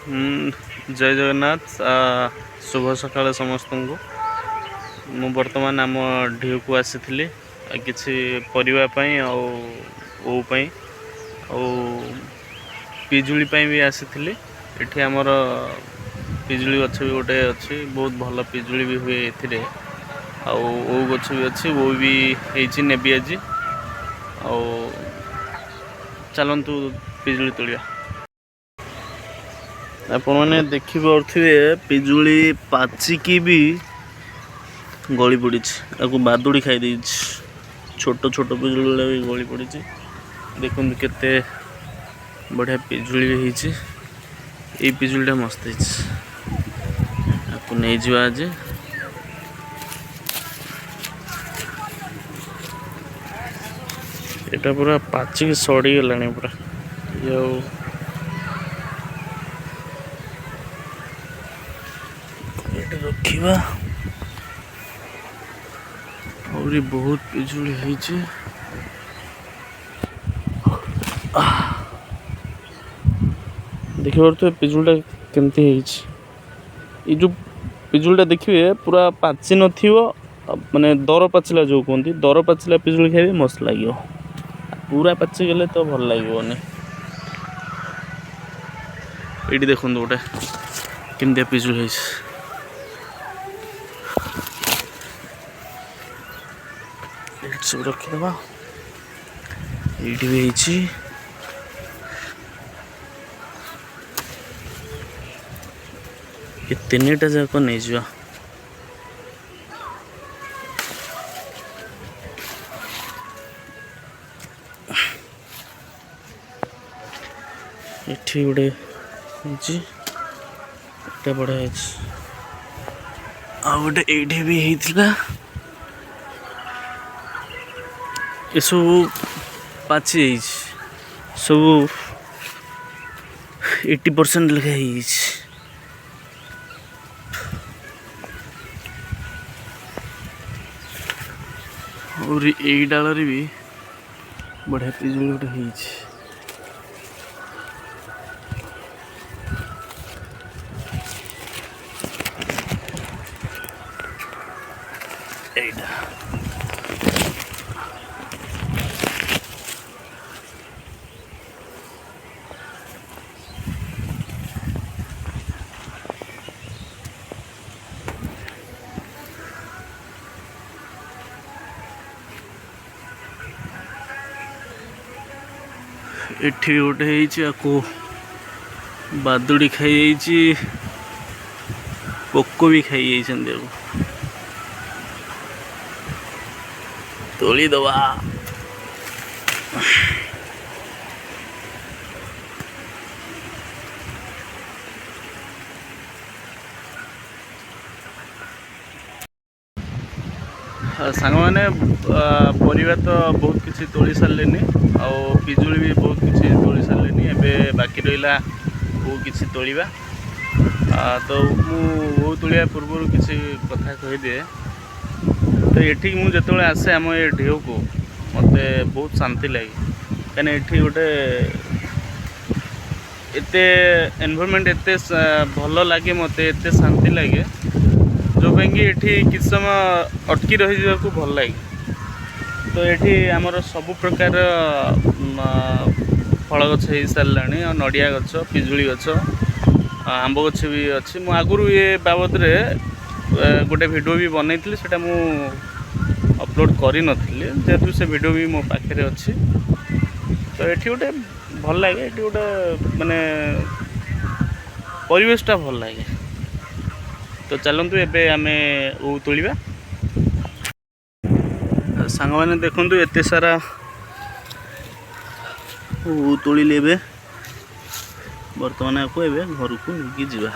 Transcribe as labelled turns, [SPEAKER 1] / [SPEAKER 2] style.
[SPEAKER 1] जय जगन्नाथ। शुभ सकाळ समस्त को। मु बर्तमान आम ढीव को आसी किसी परिवा पई ओ पई पिजुली भी आसी एठी आमर पिजुली गछ भी गोटे अच्छी बहुत भल पिजुली भी हुए ए ओ गछ भी अच्छी वो भी होती नेबी आज आ चलतु पिजुली तोलिया। आपण मैंने देखिपे पिजुली पाचिकी भी गली पड़ी बादुड़ी खाई छोट छोट पिजुली भी गली पड़ी। देखो केते बढ़िया पिजुली भी होती। ये पिजुलीटा मस्त आपको नहीं जा आज एटा पूरा पाचिक सड़ी गलानी पूरा रखा और बहुत पिजुली होती। देखिए तो पिजुलटा केमती ये जो पिजुलटा देखिए पूरा पाचि न माने दर पाचिला जो कहते दर पाचिला पिजुली खाइबे मस्त लगे। पूरा पाचि गले तो भल लगे। ये देखो गोटे केमती पिजुली सब रखीदे। ये भी ये तीनटा जाक नहीं जा एठी गोटे बढ़िया आ गोटे ये भी होता। ये सब पाची सब 80% लगे और यही डाल भी बढ़िया पिजुली गोटे एठी गोटे आपको बादुड़ी खाई पोक भी खाई तोली दवा। सांग मैंने परिवा तो बहुत किसी तोली सारे आ पिजुली भी बहुत किसी तोली सारे। एवं बाकी रहा वो किसी तोलिबा तो मु तोलिया पूर्व किसी कथा कहीदे। तो ये मुझे आसे आम ये ढेउ को मत बहुत शांति लगे कहीं ये गोटे एते एनवायरनमेंट एते भल लगे मत एते शांति लगे जो कि किसी समय अटकी रही जाको भल लगे। तो ये आमर सब प्रकार फल गछ हो सारा नड़िया गछ पिजुली गछ आंब गछ भी अच्छी। मु आगुरी ये बाबद रे गोटे वीडियो भी बनई से मु अपलोड करी नथिली जेहेतु से वीडियो भी मो पाखे अच्छी। तो ये गोटे भल लगे ये गोटे माने परिवेशटा भल लगे। तो चलतु एबे आमे ओ तोलिबा। सांग मैंने देखु एत सारा ओ तोलिले बर्तमान आपको घर को नहीं जावा।